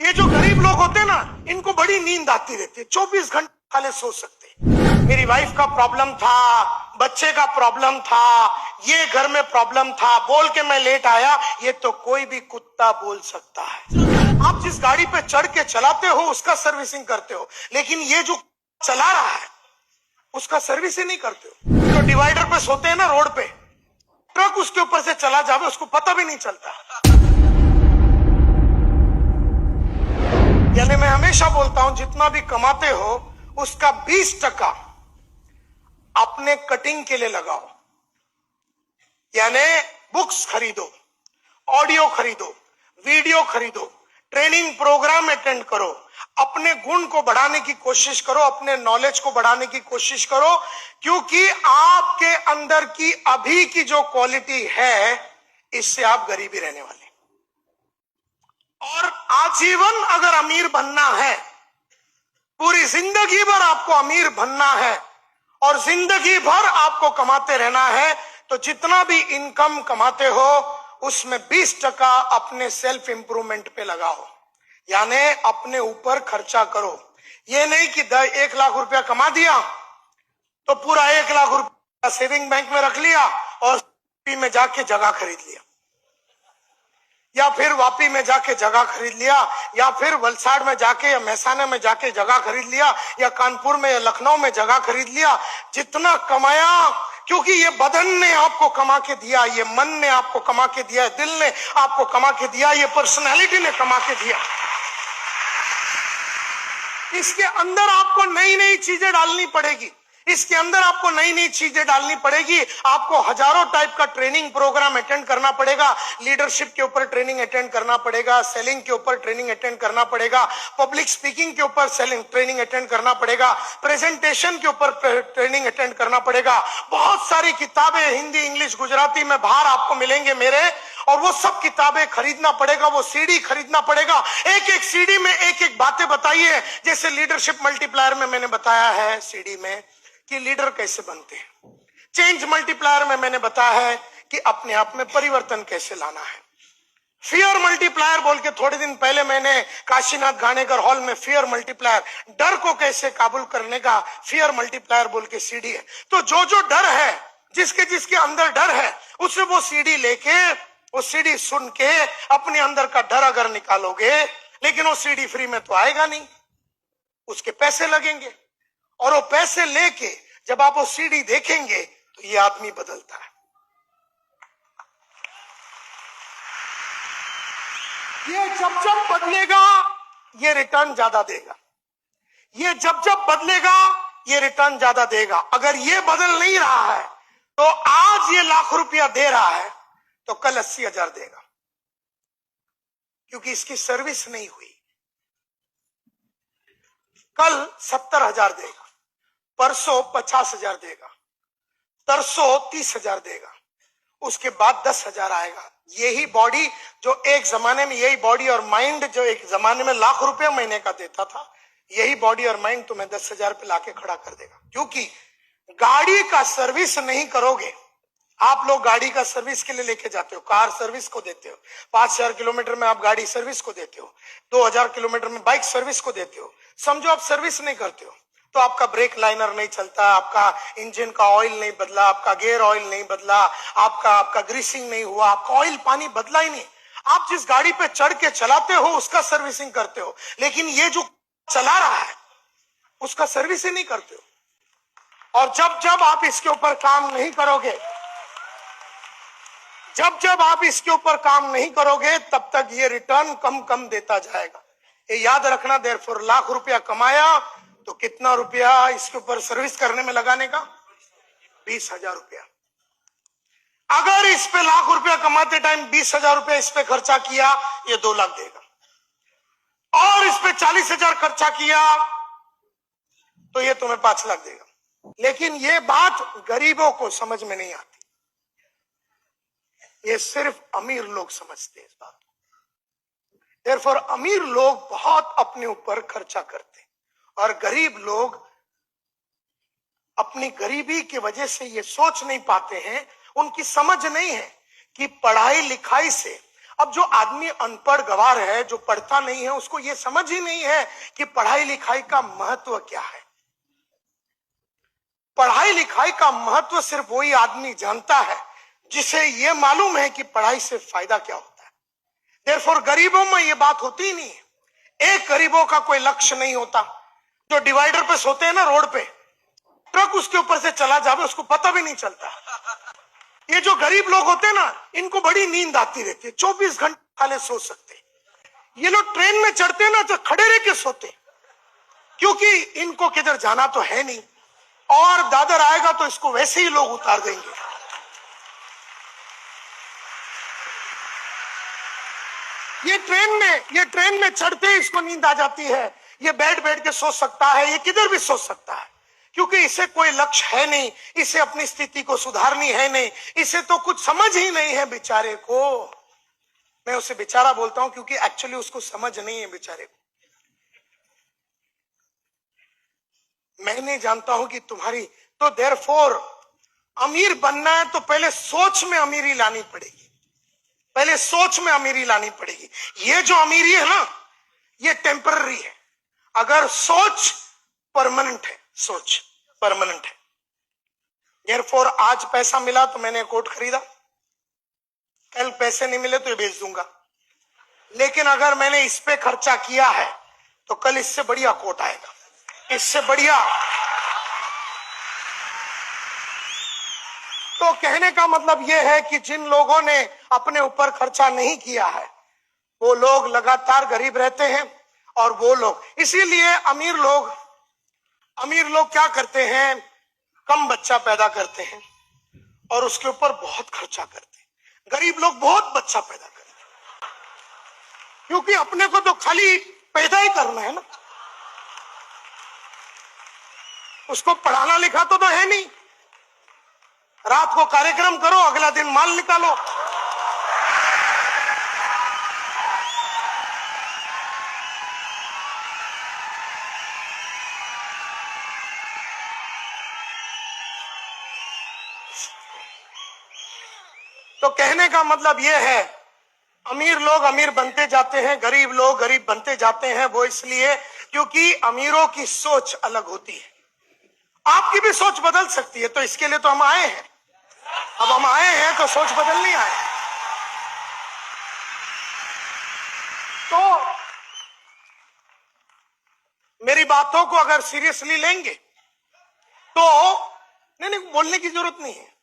ये जो गरीब लोग होते हैं ना, इनको बड़ी नींद आती रहती है, 24 घंटे खाली सो सकते हैं। मेरी वाइफ का प्रॉब्लम था, बच्चे का प्रॉब्लम था, ये घर में प्रॉब्लम था, बोल के मैं लेट आया। ये तो कोई भी कुत्ता बोल सकता है। आप जिस गाड़ी पे चढ़ के चलाते हो उसका सर्विसिंग करते हो, लेकिन ये जो चला रहा है उसका सर्विस ही नहीं करते हो। जो डिवाइडर पे सोते हैं ना रोड पे, ट्रक उसके ऊपर से चला जावे उसको पता भी नहीं चलता। यानी मैं हमेशा बोलता हूं, जितना भी कमाते हो उसका 20% अपने कटिंग के लिए लगाओ। यानी बुक्स खरीदो, ऑडियो खरीदो, वीडियो खरीदो, ट्रेनिंग प्रोग्राम अटेंड करो, अपने गुण को बढ़ाने की कोशिश करो, अपने नॉलेज को बढ़ाने की कोशिश करो, क्योंकि आपके अंदर की अभी की जो क्वालिटी है, इससे आप गरीबी रहने वाले। और आजीवन अगर अमीर बनना है, पूरी जिंदगी भर आपको अमीर बनना है और जिंदगी भर आपको कमाते रहना है, तो जितना भी इनकम कमाते हो उसमें 20% अपने सेल्फ इंप्रूवमेंट पे लगाओ। यानी अपने ऊपर खर्चा करो। ये नहीं कि 1 लाख रुपया कमा दिया तो पूरा 1 लाख रुपया सेविंग बैंक में रख लिया और में जाके जगह खरीद लिया, या फिर वापी में जाके जगह खरीद लिया, या फिर वलसाड़ में जाके या महसाना में जाके जगह खरीद लिया, या कानपुर में या लखनऊ में जगह खरीद लिया। जितना कमाया, क्योंकि ये बदन ने आपको कमा के दिया, ये मन ने आपको कमा के दिया, दिल ने आपको कमा के दिया, ये पर्सनैलिटी ने कमा के दिया। इसके अंदर आपको नई नई चीजें डालनी पड़ेगी, इसके अंदर आपको नई नई चीजें डालनी पड़ेगी। आपको हजारों टाइप का ट्रेनिंग प्रोग्राम अटेंड करना पड़ेगा। लीडरशिप के ऊपर ट्रेनिंग अटेंड करना पड़ेगा, सेलिंग के ऊपर ट्रेनिंग अटेंड करना पड़ेगा, पब्लिक स्पीकिंग के ऊपर सेलिंग ट्रेनिंग अटेंड करना पड़ेगा, प्रेजेंटेशन के ऊपर ट्रेनिंग अटेंड करना पड़ेगा। बहुत सारी किताबें हिंदी, इंग्लिश, गुजराती में बाहर आपको मिलेंगे मेरे, और वो सब किताबें खरीदना पड़ेगा, वो सीडी खरीदना पड़ेगा। एक एक सीडी में एक एक बातें बताइए। जैसे लीडरशिप मल्टीप्लायर में मैंने बताया है सीडी में कि लीडर कैसे बनते हैं, चेंज मल्टीप्लायर में मैंने बताया है कि अपने आप में परिवर्तन कैसे लाना है, फियर मल्टीप्लायर बोल के थोड़े दिन पहले मैंने काशीनाथ घाणेकर हॉल में फियर मल्टीप्लायर, डर को कैसे काबू करने का फियर मल्टीप्लायर बोल के सीडी है। तो जो जो डर है, जिसके जिसके अंदर डर है, उसे वो सीडी लेके, वो सीडी सुन के अपने अंदर का डर अगर निकालोगे, लेकिन वो सीडी फ्री में तो आएगा नहीं, उसके पैसे लगेंगे, और वो पैसे लेके जब आप वो सीडी देखेंगे तो ये आदमी बदलता है। ये जब जब बदलेगा ये रिटर्न ज्यादा देगा, ये जब जब बदलेगा ये रिटर्न ज्यादा देगा। अगर ये बदल नहीं रहा है तो आज ये लाख रुपया दे रहा है तो कल 80,000 देगा, क्योंकि इसकी सर्विस नहीं हुई। कल 70,000 देगा, परसों 50,000 देगा, तरसों 30,000 देगा, उसके बाद 10,000 आएगा। यही बॉडी जो एक जमाने में, यही बॉडी और माइंड जो एक जमाने में लाख रुपए महीने का देता था, यही बॉडी और माइंड तुम्हें 10,000 पे लाके खड़ा कर देगा। क्योंकि गाड़ी का सर्विस नहीं करोगे। आप लोग गाड़ी का सर्विस के लिए लेके जाते हो, कार सर्विस को देते हो, 5,000 किलोमीटर में आप गाड़ी सर्विस को देते हो, 2,000 किलोमीटर में बाइक सर्विस को देते हो। समझो आप सर्विस नहीं करते हो तो आपका ब्रेक लाइनर नहीं चलता, आपका इंजन का ऑयल नहीं बदला, आपका गियर ऑयल नहीं बदला, आपका ग्रीसिंग नहीं हुआ, आपका ऑयल पानी बदला ही नहीं। आप जिस गाड़ी पे चढ़ के चलाते हो उसका सर्विसिंग करते हो, लेकिन ये जो चला रहा है उसका सर्विस ही नहीं करते हो। और जब जब आप इसके ऊपर काम नहीं करोगे, जब जब आप इसके ऊपर काम नहीं करोगे, तब तक ये रिटर्न कम कम देता जाएगा। ये याद रखना। देयरफॉर लाख रुपया कमाया तो कितना रुपया इसके ऊपर सर्विस करने में लगाने का? 20,000 रुपया। अगर इस पे लाख रुपया कमाते टाइम 20,000 रुपया इस पे खर्चा किया, ये 2 लाख देगा, और इस पे 40,000 खर्चा किया तो ये तुम्हें 5 लाख देगा। लेकिन ये बात गरीबों को समझ में नहीं आती, ये सिर्फ अमीर लोग समझते हैं इस बात को। देयरफॉर अमीर लोग बहुत अपने ऊपर खर्चा करते हैं, और गरीब लोग अपनी गरीबी की वजह से ये सोच नहीं पाते हैं, उनकी समझ नहीं है कि पढ़ाई लिखाई से अब जो आदमी अनपढ़ गवार है, जो पढ़ता नहीं है, उसको ये समझ ही नहीं है कि पढ़ाई लिखाई का महत्व क्या है। पढ़ाई लिखाई का महत्व सिर्फ वही आदमी जानता है जिसे ये मालूम है कि पढ़ाई से फायदा क्या होता है। देयरफॉर गरीबों में ये बात होती ही नहीं है। एक गरीबों का कोई लक्ष्य नहीं होता। जो डिवाइडर पे सोते हैं ना रोड पे, ट्रक उसके ऊपर से चला जावे उसको पता भी नहीं चलता। ये जो गरीब लोग होते हैं ना, इनको बड़ी नींद आती रहती है, 24 घंटे खाली सो सकते। ये लोग ट्रेन में चढ़ते हैं ना तो खड़े रह के सोते, क्योंकि इनको किधर जाना तो है नहीं, और दादर आएगा तो इसको वैसे ही लोग उतार देंगे। ये ट्रेन में चढ़ते ही इसको नींद आ जाती है। ये बैठ के सो सकता है, ये किधर भी सो सकता है, क्योंकि इसे कोई लक्ष्य है नहीं, इसे अपनी स्थिति को सुधारनी है नहीं, इसे तो कुछ समझ ही नहीं है बेचारे को। मैं उसे बेचारा बोलता हूं क्योंकि एक्चुअली उसको समझ नहीं है बेचारे को। मैं नहीं जानता हूं कि तुम्हारी तो देयरफॉर अमीर बनना है तो पहले सोच में अमीरी लानी पड़ेगी। पहले सोच में अमीरी लानी पड़ेगी। ये जो अमीरी है ना, ये टेम्पररी है। अगर सोच परमानेंट है, सोच परमानेंट है। देयरफॉर आज पैसा मिला तो मैंने कोट खरीदा, कल पैसे नहीं मिले तो ये बेच दूंगा। लेकिन अगर मैंने इस पे खर्चा किया है तो कल इससे बढ़िया कोट आएगा, इससे बढ़िया। तो कहने का मतलब यह है कि जिन लोगों ने अपने ऊपर खर्चा नहीं किया है वो लोग लगातार गरीब रहते हैं। और वो लोग, इसीलिए अमीर लोग क्या करते हैं, कम बच्चा पैदा करते हैं और उसके ऊपर बहुत खर्चा करते हैं। गरीब लोग बहुत बच्चा पैदा करते हैं, क्योंकि अपने को तो खाली पैदा ही करना है ना, उसको पढ़ाना लिखा तो है नहीं। रात को कार्यक्रम करो, अगला दिन माल निकालो। तो कहने का मतलब यह है, अमीर लोग अमीर बनते जाते हैं, गरीब लोग गरीब बनते जाते हैं। वो इसलिए क्योंकि अमीरों की सोच अलग होती है। आपकी भी सोच बदल सकती है, तो इसके लिए तो हम आए हैं। अब हम आए हैं तो सोच बदलनी आए। तो मेरी बातों को अगर सीरियसली लेंगे तो नहीं, बोलने की जरूरत नहीं है।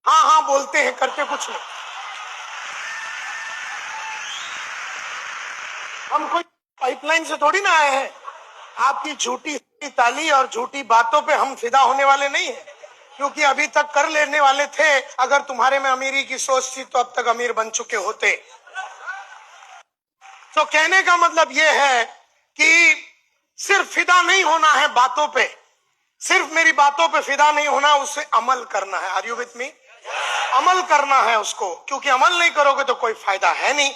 हाँ बोलते हैं, करते कुछ नहीं। हम कोई पाइपलाइन से थोड़ी ना आए हैं। आपकी झूठी ताली और झूठी बातों पे हम फिदा होने वाले नहीं है, क्योंकि अभी तक कर लेने वाले थे। अगर तुम्हारे में अमीरी की सोच थी तो अब तक अमीर बन चुके होते। तो कहने का मतलब यह है कि सिर्फ फिदा नहीं होना है बातों पे, सिर्फ मेरी बातों पे फिदा नहीं होना, उसे अमल करना है। Are you with me? अमल करना है उसको, क्योंकि अमल नहीं करोगे तो कोई फायदा है नहीं।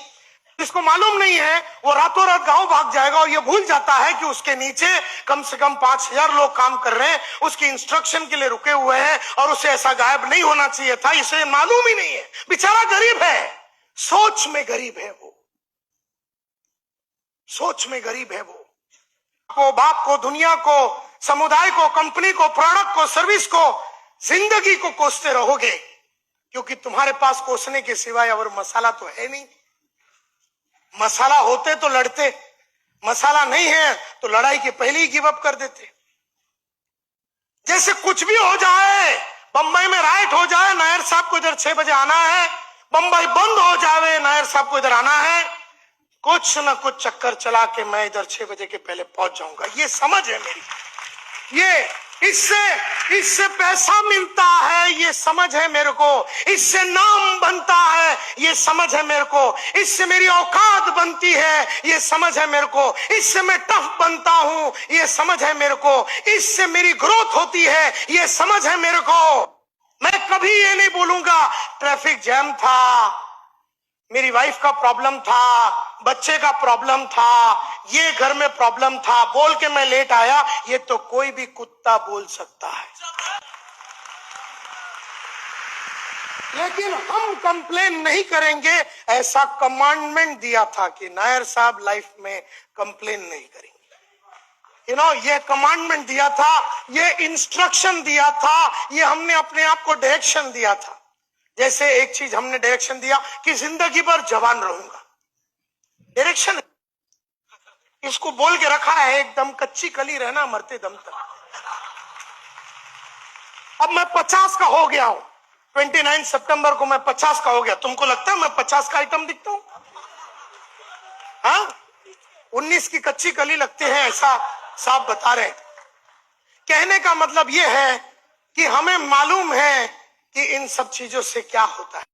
जिसको मालूम नहीं है वो रातों रात गांव भाग जाएगा और ये भूल जाता है कि उसके नीचे कम से कम 5000 लोग काम कर रहे हैं, उसकी इंस्ट्रक्शन के लिए रुके हुए हैं, और उसे ऐसा गायब नहीं होना चाहिए था। इसे मालूम ही नहीं है, बेचारा गरीब है, सोच में गरीब है वो, सोच में गरीब है वो। बाप को, दुनिया को, समुदाय को, कंपनी को, प्रोडक्ट को, सर्विस को, जिंदगी को कोसते रहोगे, क्योंकि तुम्हारे पास कोसने के सिवाय और मसाला तो है नहीं। मसाला होते तो लड़ते, मसाला नहीं है तो लड़ाई के पहले ही गिव अप कर देते। जैसे कुछ भी हो जाए, बंबई में राइट हो जाए, नायर साहब को इधर 6 बजे आना है, बंबई बंद हो जाए, नायर साहब को इधर आना है, कुछ ना कुछ चक्कर चला के मैं इधर 6 बजे के पहले पहुंच जाऊंगा। ये समझ है मेरी, ये इससे पैसा मिलता है, ये समझ है मेरे को, इससे नाम बनता है, ये समझ है मेरे को, इससे मेरी औकात बनती है, ये समझ है मेरे को, इससे मैं टफ बनता हूं, ये समझ है मेरे को, इससे मेरी ग्रोथ होती है, ये समझ है मेरे को। मैं कभी ये नहीं बोलूंगा ट्रैफिक जैम था, मेरी वाइफ का प्रॉब्लम था, बच्चे का प्रॉब्लम था, ये घर में प्रॉब्लम था, बोल के मैं लेट आया। ये तो कोई भी कुत्ता बोल सकता है। लेकिन हम कंप्लेन नहीं करेंगे, ऐसा कमांडमेंट दिया था कि नायर साहब लाइफ में कंप्लेन नहीं करेंगे। ये कमांडमेंट दिया था, ये इंस्ट्रक्शन दिया था, ये हमने अपने आप को डायरेक्शन दिया था। जैसे एक चीज हमने डायरेक्शन दिया कि जिंदगी भर जवान रहूंगा, डायरेक्शन इसको बोल के रखा है, एकदम कच्ची कली रहना मरते दम तक। अब मैं 50 का हो गया हूं, 29 सितंबर को मैं 50 का हो गया। तुमको लगता है मैं 50 का आइटम दिखता हूं? हाँ, 19 की कच्ची कली लगते हैं, ऐसा साहब बता रहे। कहने का मतलब यह है कि हमें मालूम है कि इन सब चीजों से क्या होता है।